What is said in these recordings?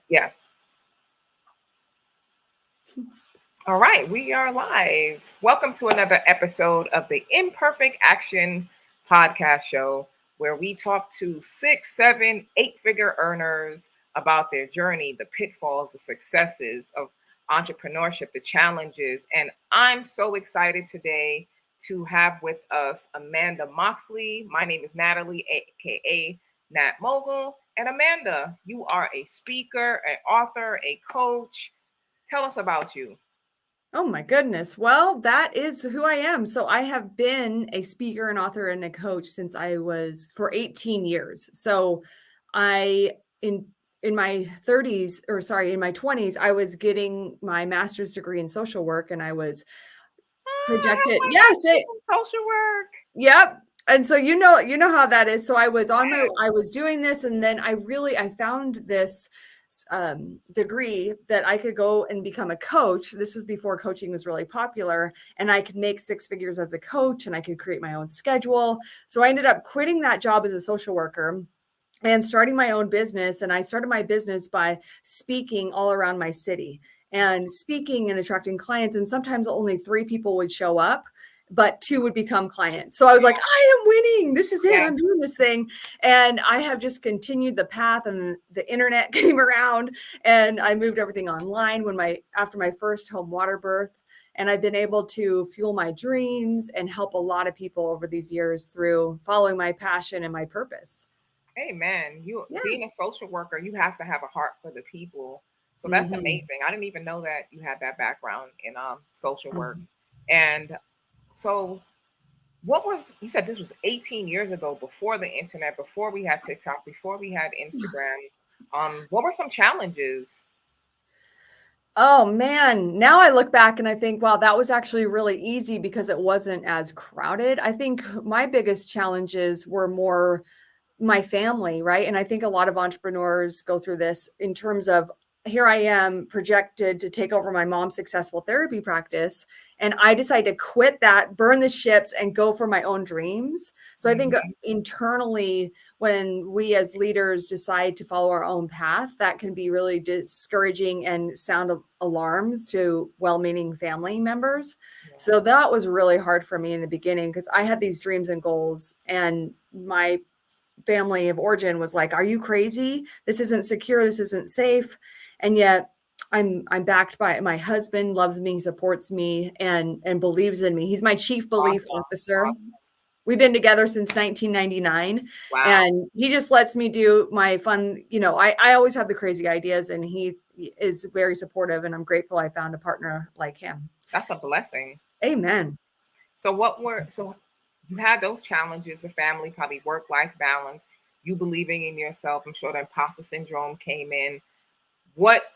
Yeah. All right, we are live. Welcome to another episode of the Imperfect Action podcast show, where we talk to 6, 7, 8 figure earners about their journey, the pitfalls, the successes of entrepreneurship, the challenges. And I'm so excited today to have with us Amanda Moxley. My name is Natalie, aka Nat Mogul. And Amanda, you are a speaker, an author, a coach. Tell us about you. Oh my goodness. Well, that is who I am. So I have been a speaker and author and a coach since I was for 18 years. So I in my 30s or sorry, in my 20s, I was getting my master's degree in social work and I was I have projected. my Yes, master's in social work. yep. And so you know how that is. So I was doing this and then I found this degree that I could go and become a coach. This was before coaching was really popular and I could make 6 figures as a coach and I could create my own schedule. So I ended up quitting that job as a social worker and starting my own business. And I started my business by speaking all around my city and speaking and attracting clients. And sometimes only 3 people would show up, but 2 would become clients. So I was like, I am winning. This is it. Yeah. I'm doing this thing. And I have just continued the path, and the internet came around and I moved everything online after my first home water birth. And I've been able to fuel my dreams and help a lot of people over these years through following my passion and my purpose. Amen. You Yeah. being a social worker, you have to have a heart for the people. So that's Mhm. amazing. I didn't even know that you had that background in social work. Mhm. And so what was you said this was 18 years ago, before the internet, before we had TikTok, before we had Instagram. What were some challenges? Oh man, now I look back and I think, wow, that was actually really easy because it wasn't as crowded. I think my biggest challenges were more my family, right? And I think a lot of entrepreneurs go through this in terms of here I am projected to take over my mom's successful therapy practice. And I decide to quit that, burn the ships, and go for my own dreams. So I think Mhm. internally, when we as leaders decide to follow our own path, that can be really discouraging and sound alarms to well meaning family members. Yeah. So that was really hard for me in the beginning because I had these dreams and goals, and my family of origin was like, are you crazy? This isn't secure, this isn't safe. And yet I'm backed by my husband, loves me, supports me, and believes in me. He's my chief belief Awesome. officer. Awesome. We've been together since 1999, Wow. and he just lets me do my fun. I always have the crazy ideas, and he is very supportive, and I'm grateful I found a partner like him. That's a blessing. Amen. So you had those challenges, the family, probably work-life balance, you believing in yourself. I'm sure the imposter syndrome came in. What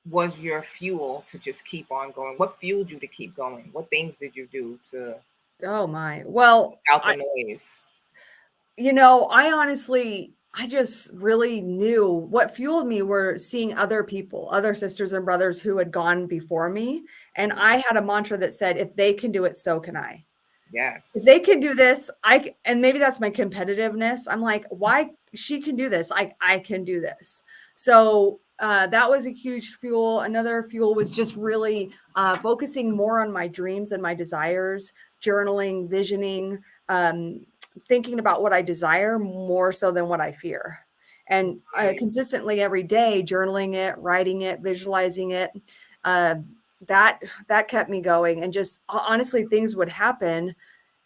was your fuel to just keep on going? What fueled you to keep going? What things did you do to Oh my. Well, out the noise? I honestly, I just really knew what fueled me were seeing other people, other sisters and brothers who had gone before me. And I had a mantra that said, if they can do it, so can I. If Yes. they can do this, and maybe that's my competitiveness. I'm like, why she can do this? I can do this. So that was a huge fuel. Another fuel was just really focusing more on my dreams and my desires, journaling, visioning, thinking about what I desire more so than what I fear. And Right. consistently every day, journaling it, writing it, visualizing it. Uh, that kept me going. And just honestly, things would happen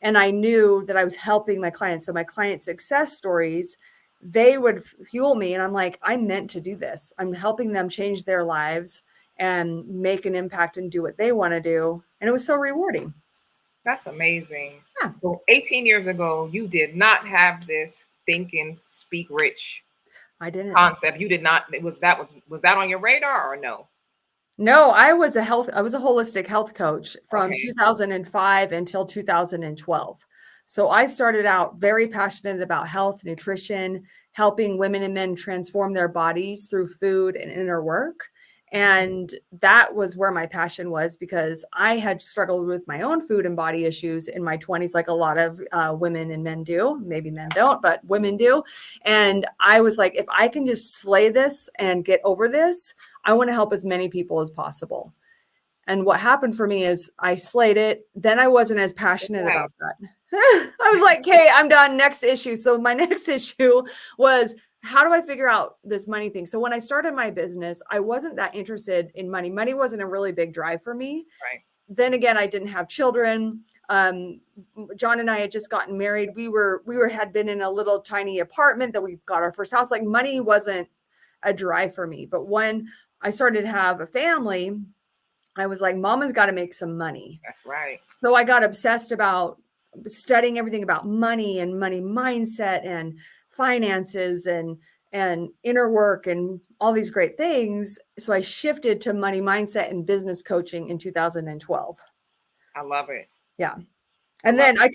and I knew that I was helping my clients. So my client success stories, they would fuel me. And I'm like, I'm meant to do this. I'm helping them change their lives and make an impact and do what they want to do. And it was so rewarding. That's amazing. Yeah, So 18 years ago, you did not have this think and speak rich I didn't. concept. You did not. Was that on your radar or no? No, I was a holistic health coach from Okay. 2005 until 2012. So I started out very passionate about health, nutrition, helping women and men transform their bodies through food and inner work. And that was where my passion was, because I had struggled with my own food and body issues in my 20s, like a lot of women and men do. Maybe men don't, but women do. And I was like, if I can just slay this and get over this, I want to help as many people as possible. And what happened for me is I slayed it. Then I wasn't as passionate about Yes. that. I was like, hey, I'm done. Next issue. So my next issue was, how do I figure out this money thing? So when I started my business, I wasn't that interested in money. Money wasn't a really big drive for me. Right. Then again, I didn't have children. John and I had just gotten married. We had been in a little tiny apartment that we got our first house. Like, money wasn't a drive for me. But when I started to have a family, I was like, mama's got to make some money. That's right. So I got obsessed about studying everything about money and money mindset and finances and inner work and all these great things. So I shifted to money mindset and business coaching in 2012. I love it. Yeah. I And love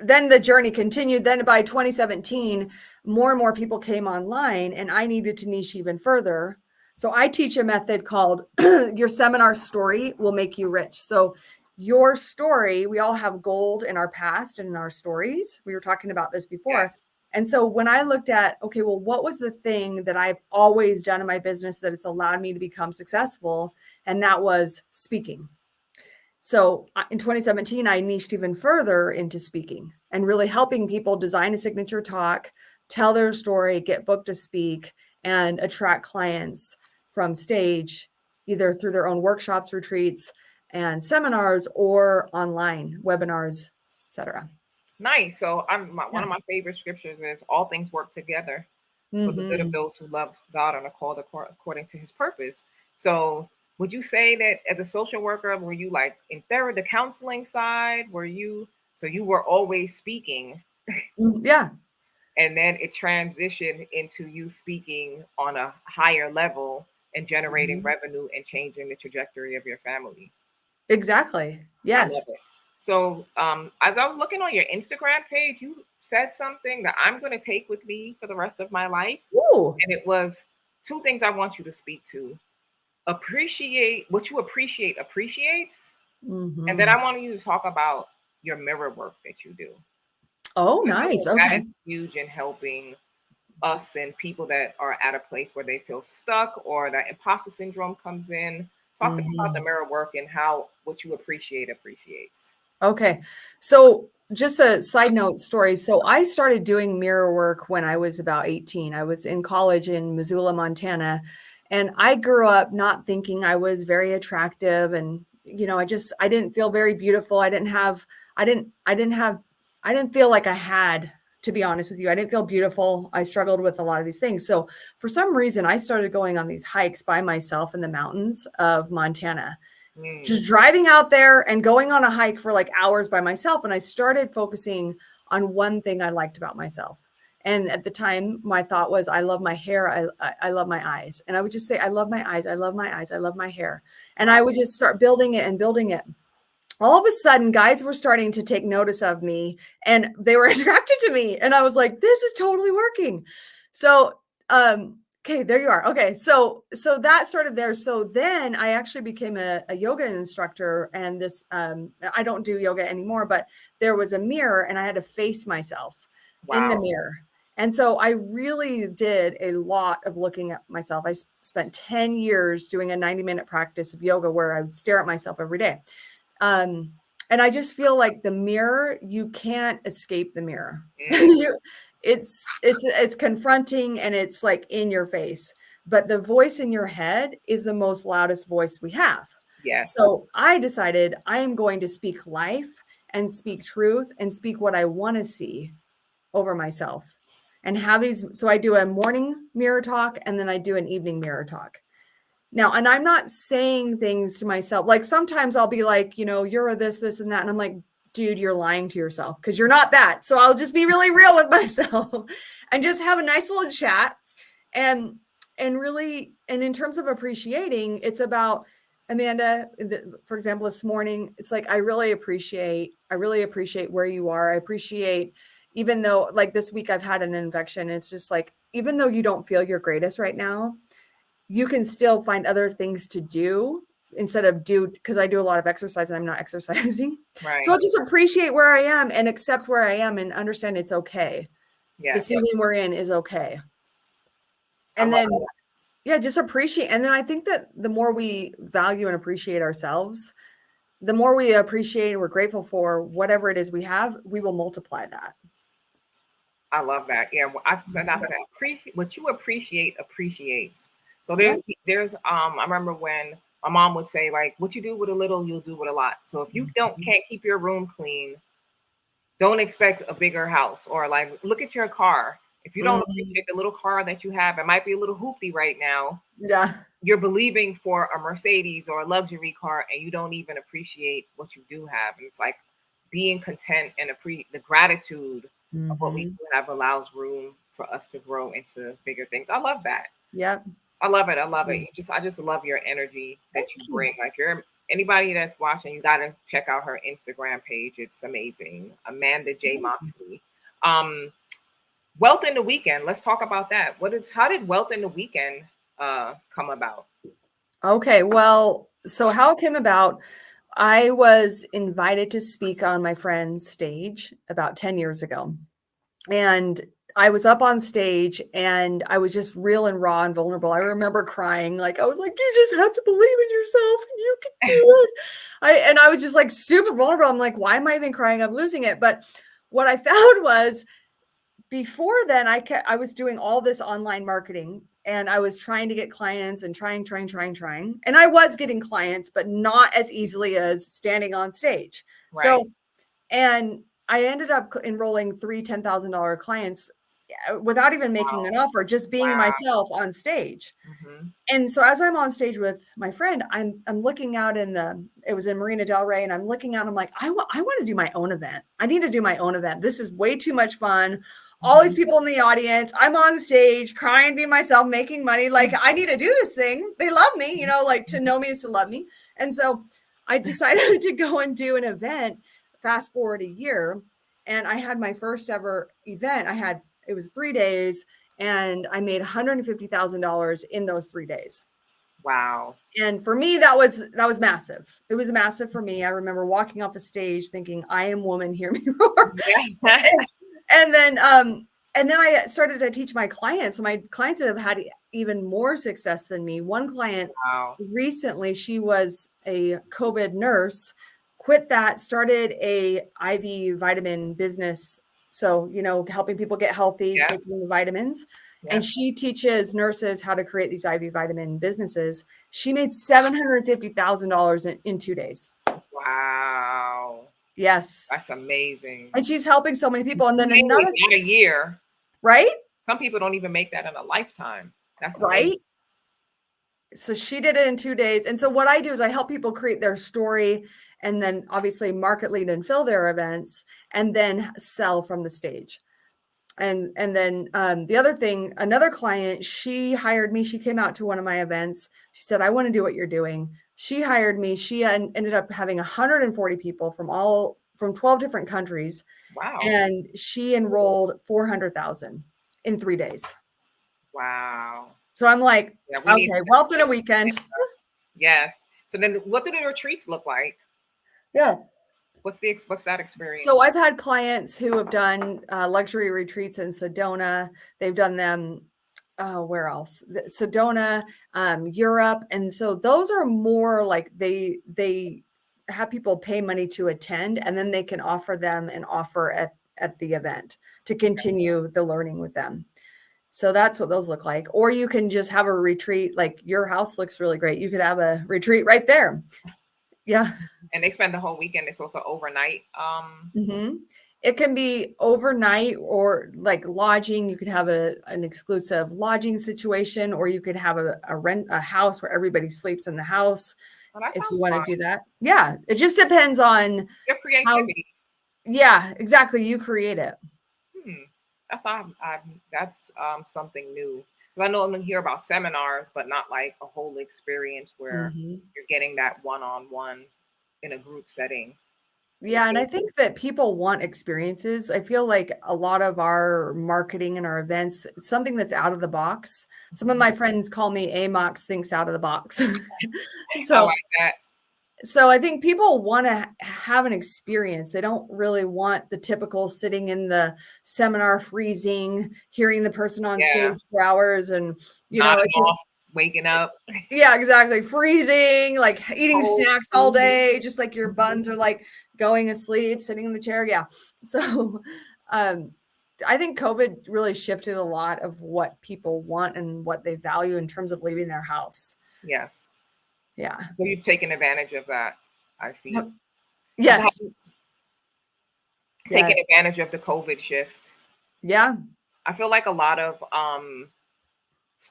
then the journey continued. Then by 2017, more and more people came online, and I needed to niche even further. So I teach a method called your seminar story will make you rich. So your story, we all have gold in our past and in our stories. We were talking about this before. Yes. And so when I looked at, okay, well, what was the thing that I've always done in my business that it's allowed me to become successful? And that was speaking. So in 2017, I niched even further into speaking and really helping people design a signature talk, tell their story, get booked to speak, and attract clients from stage, either through their own workshops, retreats, and seminars, or online webinars, etc. Nice. So one Yeah. of my favorite scriptures is all things work together for the good of Mm-hmm. those who love God and are called according to his purpose. So would you say that as a social worker, were you like in therapy, the counseling side? So you were always speaking, Yeah, and then it transitioned into you speaking on a higher level and generating mm-hmm. revenue and changing the trajectory of your family? Exactly. I love Yes. it. So, as I was looking on your Instagram page, you said something that I'm going to take with me for the rest of my life. Ooh. And it was two things I want you to speak to. Appreciate what you appreciate appreciates. And then Mm-hmm. I want you to talk about your mirror work that you do. Oh, I feel nice. like that Okay. is huge in helping us and people that are at a place where they feel stuck or that imposter syndrome comes in. Talk to me about Mm-hmm. the mirror work and how what you appreciate appreciates. Okay. So just a side note story. So I started doing mirror work when I was about 18. I was in college in Missoula, Montana, and I grew up not thinking I was very attractive. And, I didn't feel very beautiful. I didn't feel like I had, to be honest with you. I didn't feel beautiful. I struggled with a lot of these things. So for some reason, I started going on these hikes by myself in the mountains of Montana, Mm, just driving out there and going on a hike for like hours by myself. And I started focusing on one thing I liked about myself. And at the time, my thought was, I love my hair. I love my eyes. And I would just say, I love my eyes. I love my eyes. I love my hair. And I wow. would just start building it and building it. All of a sudden, guys were starting to take notice of me, and they were attracted to me. And I was like, this is totally working. So, okay, there you are. Okay. So that started there. So then I actually became a yoga instructor, and I don't do yoga anymore, but there was a mirror and I had to face myself in the Wow. mirror. And so I really did a lot of looking at myself. I spent 10 years doing a 90-minute practice of yoga where I would stare at myself every day. Um, and I just feel like the mirror, you can't escape the mirror. Mm, It's confronting, and it's like in your face. But the voice in your head is the most loudest voice we have. yes. So I decided I am going to speak life and speak truth and speak what I want to see over myself, and have these. So I do a morning mirror talk, and then I do an evening mirror talk. Now, and I'm not saying things to myself. Like, sometimes I'll be like, you're this, and that. And I'm like, dude, you're lying to yourself, because you're not that. So I'll just be really real with myself and just have a nice little chat. And, really, and in terms of appreciating, it's about, Amanda, for example, this morning, it's like, I really appreciate where you are. I appreciate, even though like this week I've had an infection, it's just like, even though you don't feel your greatest right now, you can still find other things to do instead of because I do a lot of exercise and I'm not exercising. So I'll Right. just appreciate where I am and accept where I am and understand it's okay. The Yes. season we're in is okay. I And love then, yeah, just appreciate. And then I think that the more we value and appreciate ourselves, the more we appreciate and we're grateful for whatever it is we have, we will multiply that. I love that. Yeah, I said what you appreciate appreciates. So Yes. there's I remember when my mom would say like, what you do with a little, you'll do with a lot. So if you don't Mhm. can't keep your room clean, don't expect a bigger house. Or like, look at your car. If you don't Mhm. appreciate the little car that you have, it might be a little hoopty right now. Yeah. You're believing for a Mercedes or a luxury car, and you don't even appreciate what you do have. And it's like being content and the gratitude of what we Mhm. do have allows room for us to grow into bigger things. I love that. Yep. I love it. I love it. Mm. I just love your energy that Thank you you. bring. Like you're anybody that's watching, you gotta check out her Instagram page. It's amazing. Amanda J. Thank you. Moxley. Um, Wealth in the Weekend. Let's talk about that. How did Wealth in the Weekend come about? Okay, well, so how it came about, I was invited to speak on my friend's stage about 10 years ago. And I was up on stage and I was just real and raw and vulnerable. I remember crying, like I was like, "You just have to believe in yourself and you can do it." I was just like super vulnerable. I'm like, "Why am I even crying? I'm losing it." But what I found was before then I was doing all this online marketing and I was trying to get clients and trying. And I was getting clients, but not as easily as standing on stage. Right. So, and I ended up enrolling three $10,000 clients without even making Wow. an offer, just being Wow. myself on stage. Hmm. And so as I'm on stage with my friend, I'm looking out it was in Marina Del Rey, and I'm looking out, I'm like, I want to do my own event. I need to do my own event. This is way too much fun. All these Hmm. people in the audience, I'm on stage crying, being myself, making money. Like, I need to do this thing. They love me, like to know me is to love me. And so I decided to go and do an event. Fast forward a year, and I had my first ever event. It was 3 days and I made $150,000 in those 3 days. Wow. And for me, that was massive. It was massive for me. I remember walking off the stage thinking, "I am woman, hear me roar." Yeah. and then I started to teach my clients. My clients have had even more success than me. One client Wow. recently, she was a COVID nurse, quit that, started a IV vitamin business. So, helping people get healthy, Yeah. taking the vitamins. Yeah. And she teaches nurses how to create these IV vitamin businesses. She made $750,000 in 2 days. Wow. That's Yes. amazing. And she's helping so many In people. And then 2 days, another, not a year. right? Some people don't even make that in a lifetime. That's amazing. Right. So she did it in 2 days. And so what I do is I help people create their story and then obviously market lead and fill their events and then sell from the stage. And then the other thing, another client, she hired me. She came out to one of my events. She said, "I want to do what you're doing." She hired me. She ended up having 140 people from 12 different countries, Wow. and she enrolled 400,000 in 3 days. Wow. So I'm like, Yeah, we need okay, wealth in a weekend. yes. So then what do the retreats look like? Yeah. What's that experience? So I've had clients who have done luxury retreats in Sedona. They've done them. Where else? Sedona, Europe, and so those are more like they have people pay money to attend, and then they can offer them an offer at the event to continue the learning with them. So that's what those look like. Or you can just have a retreat. Like your house looks really great. You could have a retreat right there. Yeah. And they spend the whole weekend. It's also overnight. Mhm. It can be overnight or like lodging. You could have an exclusive lodging situation, or you could have a house where everybody sleeps in the house Well, that if you sounds want to fun. do that. Yeah, it just depends on Your how. creativity. Yeah, exactly. You create it. Hmm. That's something new. 'Cause I know I'm hear about seminars, but not like a whole experience where Mhm. you're getting that one on one in a group setting. Yeah, and I think that people want experiences. I feel like a lot of our marketing and our events, something that's out of the box. Some of my friends call me AMOX thinks out of the box. I so like that. so I think people want to have an experience. They don't really want the typical sitting in the seminar freezing, hearing the person on Yeah, stage for hours and it nodding just off, waking up, yeah, exactly. Freezing, like eating cold, snacks all freezing. day, just like your buns are like going asleep, sitting in the chair. Yeah. So um I think COVID really shifted a lot of what people want and what they value in terms of leaving their house. Yes. Yeah. So you've taken advantage of that. I see. Yep. Because Yes. taking Yes. advantage of the COVID shift. Yeah. I feel like a lot of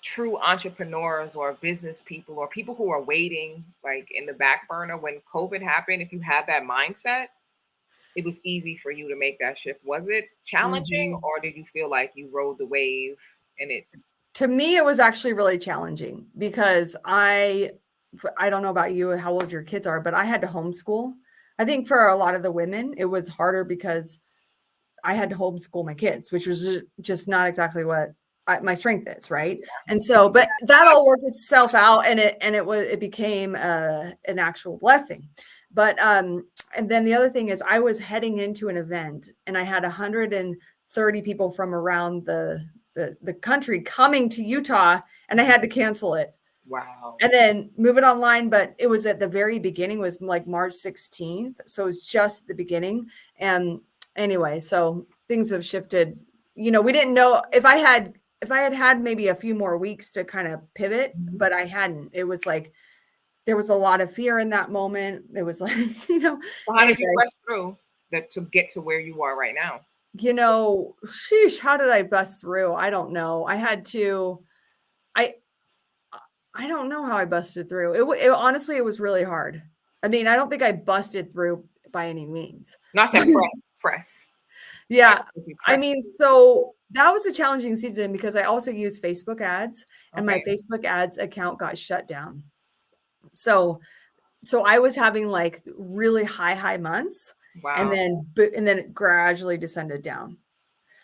true entrepreneurs or business people or people who are waiting like in the back burner when COVID happened, if you had that mindset, it was easy for you to make that shift. Was it challenging Mhm. or did you feel like you rode the wave and it To me, it was actually really challenging because I don't know about you, how old your kids are, but I had to homeschool. I think for a lot of the women, it was harder because I had to homeschool my kids, which was just not exactly what my strength is, right? And so, but that all worked itself out, and it became an actual blessing. But and then the other thing is, I was heading into an event, and I had 130 people from around the country coming to Utah, and I had to cancel it wow. and then move it online. But it was at the very beginning, was like March 16th, so it was just the beginning. And anyway, so things have shifted. We didn't know if I had maybe a few more weeks to kind of pivot, Mhm. but I hadn't. It was like there was a lot of fear in that moment. It was like So how did you anyway, press through that to get to where you are right now? sheesh, how did I bust through? I don't know. I I don't know how I busted through. It honestly, it was really hard. I mean, I don't think I busted through by any means. No, I said press. Like Yeah. if you I press mean, through. so that was a challenging season because I also use Facebook ads and my Okay. Facebook ads account got shut down. So I was having like really high months and Wow. then it gradually descended down.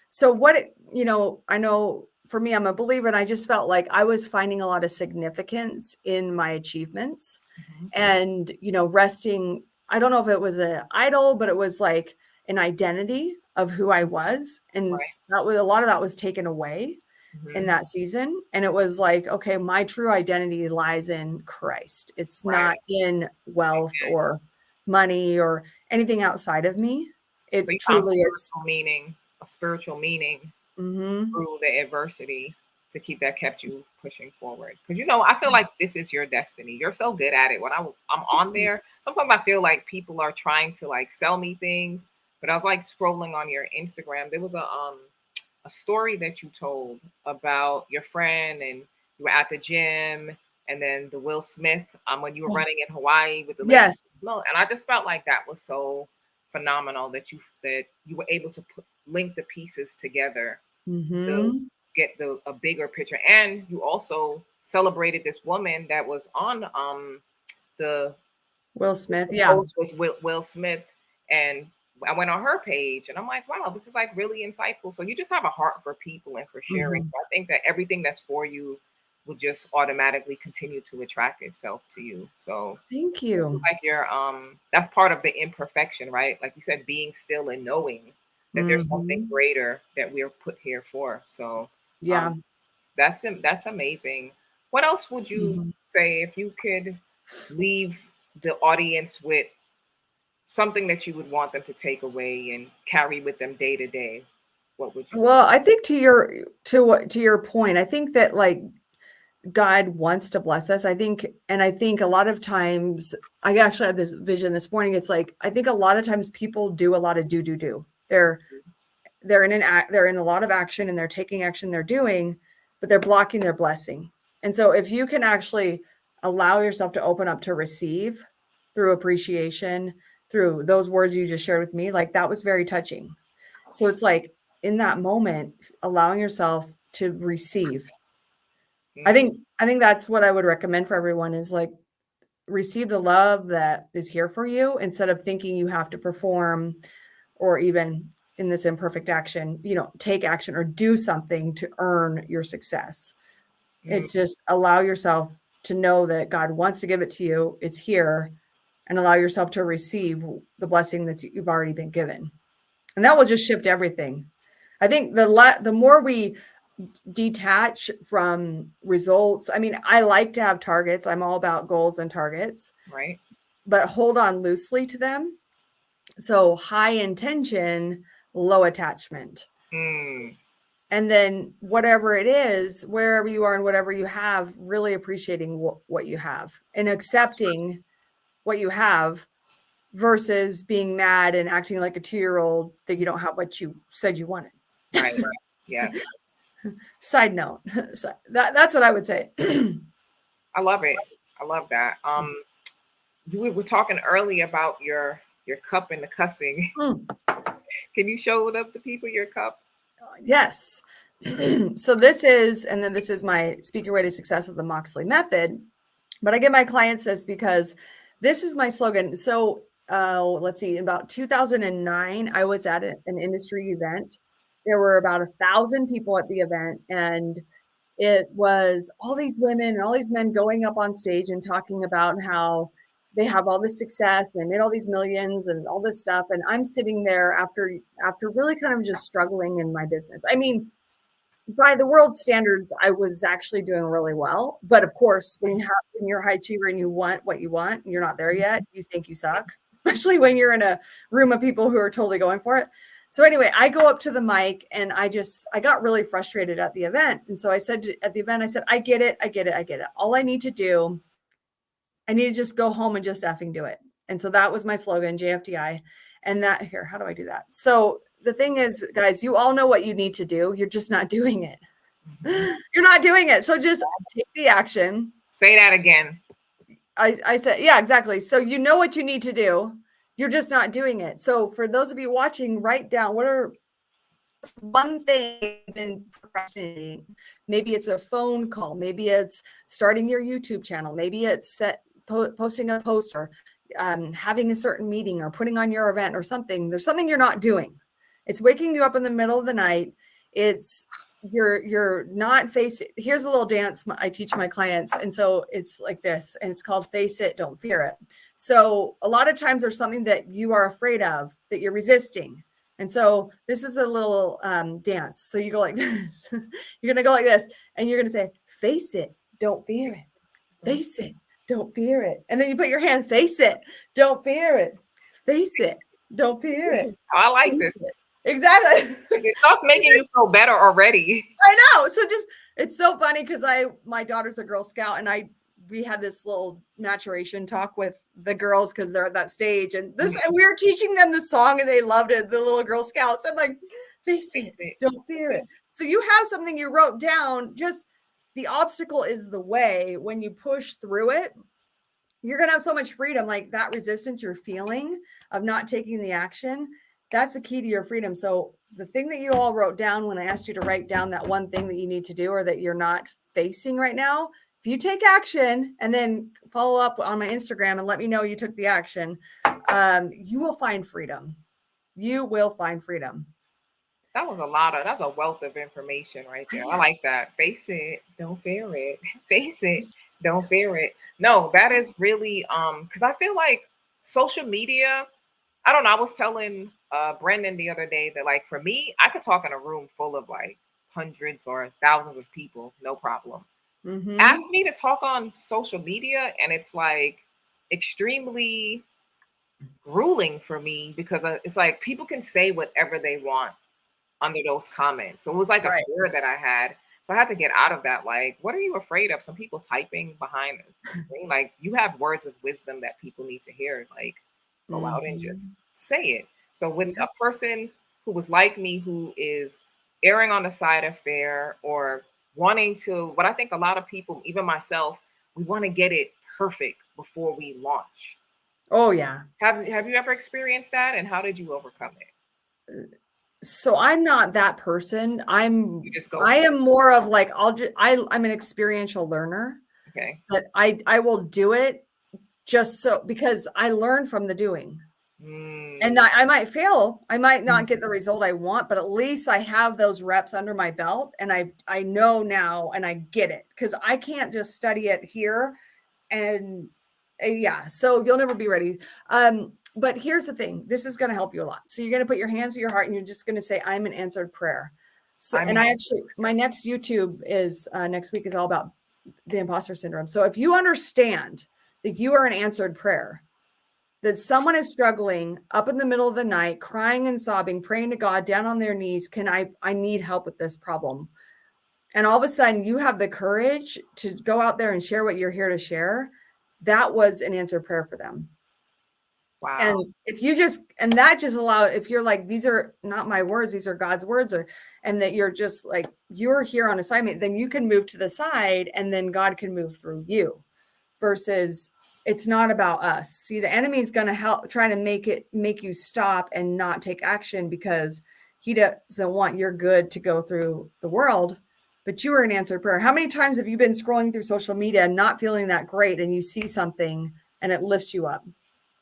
So I know for me, I'm a believer, and I just felt like I was finding a lot of significance in my achievements Mhm. and, resting. I don't know if it was an idol, but it was like an identity of who I was. And Right. that was a lot of that was taken away in Mhm. that season. And it was like, okay, my true identity lies in Christ. It's Right. not in wealth or money or anything outside of me. So It you found truly is. a spiritual meaning Hmm. through the adversity to keep that kept you pushing forward. Because I feel like this is your destiny. You're so good at it. When I'm on there, sometimes I feel like people are trying to like sell me things. But I was like scrolling on your Instagram. There was a story that you told about your friend and you were at the gym and then the Will Smith when you were running in Hawaii with the lady. Yes. No, and I just felt like that was so phenomenal that you were able to link the pieces together to Mhm. get the a bigger picture. And you also celebrated this woman that was on the Will Smith, the yeah. post with Will Smith, and I went on her page, and I'm like, wow, this is like really insightful. So you just have a heart for people and for sharing. Mhm. So I think that everything that's for you will just automatically continue to attract itself to you. So Thank I feel you. like that's part of the imperfection, right? Like you said, being still and knowing that there's something Mhm. greater that we're put here for. So Yeah. um, that's amazing. What else would you Mhm. say if you could leave the audience with something that you would want them to take away and carry with them day to day? What would you? Well, I think to your point, I think that like God wants to bless us. I think a lot of times I actually had this vision this morning. It's like I think a lot of times people do a lot of do. They're in a lot of action and they're taking action, they're doing, but they're blocking their blessing. And so if you can actually allow yourself to open up to receive through appreciation, through those words you just shared with me, like that was very touching. So it's like in that moment, allowing yourself to receive. I Mm, think I think that's what I would recommend for everyone is like receive the love that is here for you instead of thinking you have to perform, or even in this imperfect action, take action or do something to earn your success. Mm, It's just allow yourself to know that God wants to give it to you. It's here, and allow yourself to receive the blessing that you've already been given. And that will just shift everything. I think the more we detach from results, I mean, I like to have targets. I'm all about goals and targets, right. but hold on loosely to them. So high intention, low attachment. Mm, And then whatever it is, wherever you are and whatever you have, really appreciating what you have and accepting what you have versus being mad and acting like a 2-year-old that you don't have what you said you wanted. right. Yes. Side note. So that's what I would say. I love it. I love that. We were talking earlier about your cup and the cussing. Mm, Can you show it up to people your cup? yes. So this is my Speaking Way to Success with the Moxley method. But I give my clients this because this is my slogan. So let's see, about 2009, I was at an industry event. There were about 1,000 people at the event, and it was all these women and all these men going up on stage and talking about how they have all this success and they made all these millions and all this stuff. And I'm sitting there after really kind of just struggling in my business. I mean, by the world standards, I was actually doing really well. But of course, when you're a high achiever and you want what you want and you're not there yet, you think you suck, especially when you're in a room of people who are totally going for it. So anyway, I go up to the mic and I got really frustrated at the event. And so I said at the event, I said, I get it. All I need to do, I need to just go home and just effing do it. And so that was my slogan, JFDI. And that here, how do I do that? So the thing is, guys, you all know what you need to do. You're just not doing it. You're not doing it. So just take the action. Say that again. I said, yeah, exactly. So you know what you need to do. You're just not doing it. So for those of you watching, write down what are one thing you've been procrastinating. Maybe it's a phone call. Maybe it's starting your YouTube channel. Maybe it's posting a post, or having a certain meeting, or putting on your event or something. There's something you're not doing. It's waking you up in the middle of the night. It's you're not facing. Here's a little dance I teach my clients. And so it's like this, and it's called Face It, Don't Fear It. So a lot of times there's something that you are afraid of, that you're resisting. And so this is a little dance. So you go like this. You're going to go like this, and you're going to say, face it, don't fear it. Face it, don't fear it. And then you put your hand, face it, don't fear it. Face it, don't fear it. I like this. Exactly. It starts making you feel better already. I know. So it's so funny because my daughter's a Girl Scout, and we had this little maturation talk with the girls because they're at that stage, and we were teaching them the song and they loved it. The little Girl Scouts. I'm like, face it, don't fear it. So you have something you wrote down. Just the obstacle is the way. When you push through it, you're going to have so much freedom. Like that resistance you're feeling of not taking the action, that's the key to your freedom. So the thing that you all wrote down when I asked you to write down that one thing that you need to do or that you're not facing right now, if you take action and then follow up on my Instagram and let me know you took the action, you will find freedom. You will find freedom. That's a wealth of information right there. I like that. Face it, don't fear it. Face it, don't fear it. No, that is really because I feel like social media, I don't know. I was telling Brendan the other day that like for me, I could talk in a room full of like hundreds or thousands of people, no problem. Mm-hmm. Ask me to talk on social media, and it's like extremely grueling for me because it's like people can say whatever they want under those comments. So it was like a fear that I had. So I had to get out of that. Like, what are you afraid of? Some people typing behind the screen. Like, you have words of wisdom that people need to hear. Like, go out and just say it. So with a person who was like me, who is erring on the side of fear or wanting to, what I think a lot of people, even myself, we want to get it perfect before we launch. Oh yeah. Have you ever experienced that, and how did you overcome it? So I'm not that person. I am more of like, I'm an experiential learner. Okay. But I will do it just so because I learn from the doing. And Mm. I might fail. I might not get the result I want, but at least I have those reps under my belt and I know now and I get it because I can't just study it here and yeah, so you'll never be ready. But here's the thing, this is going to help you a lot. So you're going to put your hands to your heart and you're just going to say, I'm an answered prayer. So, I'm and an I actually, my next YouTube is next week is all about the imposter syndrome. So if you understand that you are an answered prayer, that someone is struggling up in the middle of the night, crying and sobbing, praying to God down on their knees, I need help with this problem. And all of a sudden you have the courage to go out there and share what you're here to share. That was an answered prayer for them. Wow. And if you just, and that just allow, if you're like, these are not my words, these are God's words, or, and that you're just like, you're here on assignment, then you can move to the side and then God can move through you versus it's not about us. See, the enemy is going to help try to make you stop and not take action because he doesn't want your good to go through the world, but you are an answered prayer. How many times have you been scrolling through social media and not feeling that great and you see something and it lifts you up?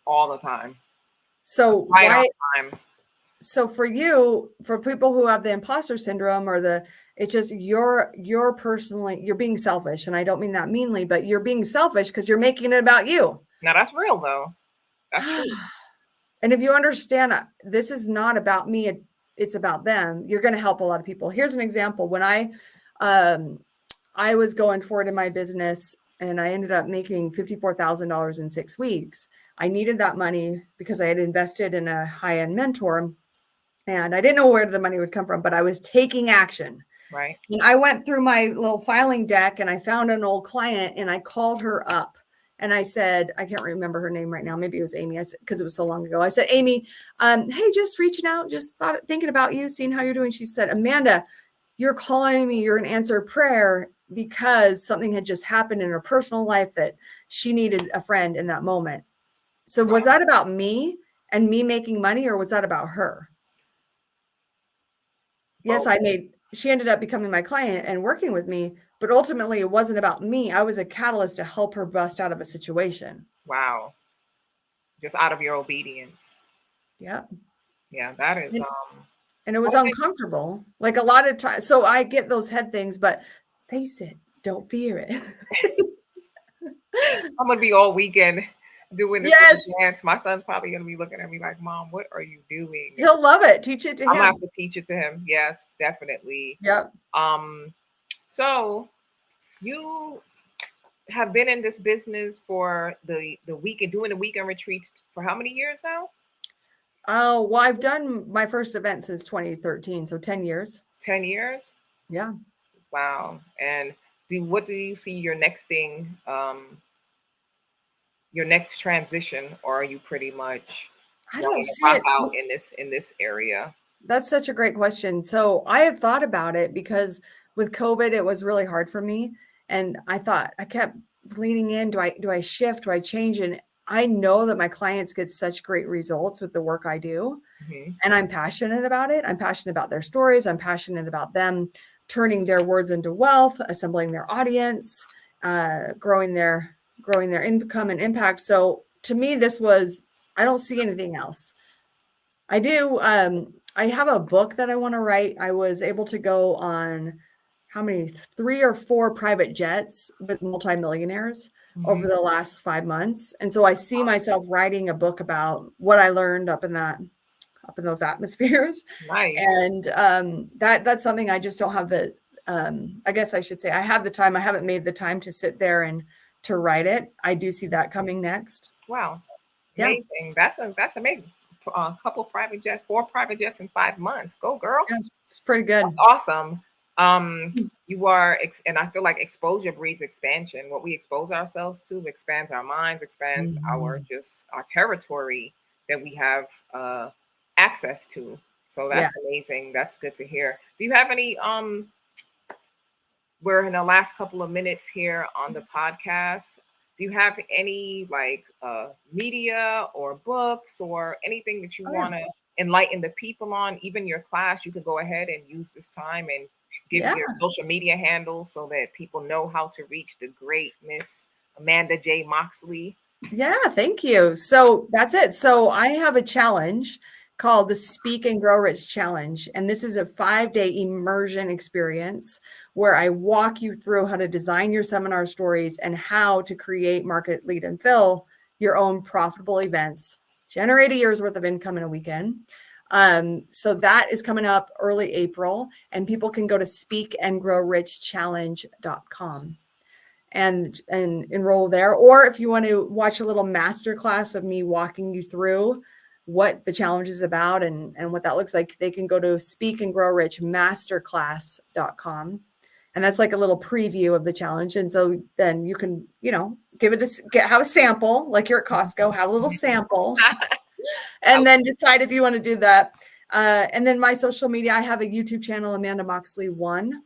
All the time. So Right on why? time. So for you, for people who have the imposter syndrome or it's just you're personally, you're being selfish. And I don't mean that meanly, but you're being selfish because you're making it about you. Now that's real though. That's true. And if you understand this is not about me, it's about them, you're going to help a lot of people. Here's an example. When I was going forward in my business and I ended up making $54,000 in 6 weeks. I needed that money because I had invested in a high-end mentor and I didn't know where the money would come from, but I was taking action. Right. And I went through my little filing deck and I found an old client and I called her up and I said, I can't remember her name right now. Maybe it was Amy. I said, because it was so long ago. I said, Amy, hey, just reaching out, just thinking about you, seeing how you're doing. She said, Amanda, you're calling me, you're an answered prayer because something had just happened in her personal life that she needed a friend in that moment. So was that about me and me making money or was that about her? Yes, she ended up becoming my client and working with me, but ultimately it wasn't about me. I was a catalyst to help her bust out of a situation. Wow. Just out of your obedience. Yeah. Yeah, that is And it was what a uncomfortable. Like a lot of times. So I get those head things, but face it, don't fear it. I'm gonna be all weekend doing this little Yes. dance. My son's probably gonna be looking at me like, Mom, what are you doing? He'll love it. Teach it to I'm gonna have him. to teach it to him. Yes, definitely. Yep. Um, so you have been in this business for the weekend, doing the weekend retreats for how many years now? Oh, well, I've done my first event since 2013, so 10 years. 10 years? Yeah. Wow. And what do you see your next thing, your next transition, or are you pretty much I don't wanting to see rock it. out in this area? That's such a great question. So I have thought about it because with COVID, it was really hard for me. And I thought I kept leaning in. Do I shift? Do I change? And I know that my clients get such great results with the work I do. Hmm. And I'm passionate about it. I'm passionate about their stories. I'm passionate about them turning their words into wealth, assembling their audience, growing their income and impact. So to me, I don't see anything else. I do. I have a book that I want to write. I was able to go on how many, 3 or 4 private jets with multimillionaires Hmm. over the last 5 months. And so I see myself writing a book about what I learned up in those atmospheres. Nice. And that's something I just don't have I guess I should say I have the time. I haven't made the time to sit there and to write it. I do see that coming next. Wow. Yeah. Amazing. That's amazing. A couple private jets, 4 private jets in 5 months. Go, girl. Yeah, it's pretty good. That's awesome. You are, and I feel like exposure breeds expansion. What we expose ourselves to expands our minds, expands Mhm. our territory that we have access to. So Yeah. that's amazing. That's good to hear. Do you have any we're in the last couple of minutes here on the podcast. Do you have any like media or books or anything that you Oh, yeah. want to enlighten the people on? Even your class, you could go ahead and use this time and give Yeah. your social media handles so that people know how to reach the great Miss Amanda J. Moxley. Yeah, thank you. So that's it. So I have a challenge called the Speak and Grow Rich Challenge. And this is a 5-day immersion experience where I walk you through how to design your seminar stories and how to create, market, lead, and fill your own profitable events, generate a year's worth of income in a weekend. So that is coming up early April, and people can go to speakandgrowrichchallenge.com and enroll there. Or if you want to watch a little master class of me walking you through what the challenge is about and what that looks like, they can go to speakandgrowrichmasterclass.com. And that's like a little preview of the challenge. And so then you can, give it have a sample, like you're at Costco, have a little sample, and then decide if you want to do that. And then my social media, I have a YouTube channel, Amanda Moxley 1,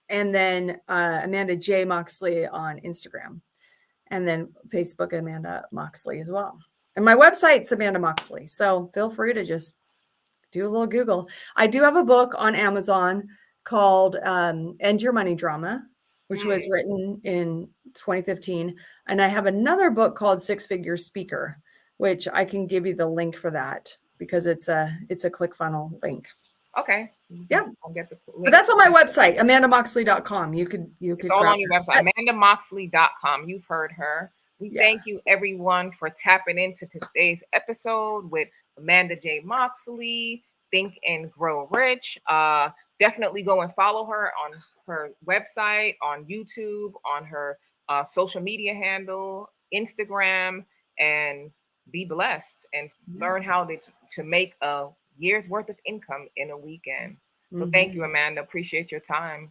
and then Amanda J. Moxley on Instagram, and then Facebook, Amanda Moxley as well. And my website's Amanda Moxley. So feel free to just do a little Google. I do have a book on Amazon called End Your Money Drama, which was written in 2015. And I have another book called Six Figure Speaker, which I can give you the link for that because it's a ClickFunnels link. Okay. Yeah. I'll get the link. But that's on my website, amandamoxley.com. You could It's all on your website, amandamoxley.com. You've heard her. We thank you, everyone, for tapping into today's episode with Amanda J. Moxley, Think and Grow Rich. Definitely go and follow her on her website, on YouTube, on her social media handle, Instagram, and be blessed and learn how to make a year's worth of income in a weekend. So thank you, Amanda. Appreciate your time.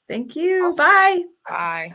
Thank you. Bye. Bye.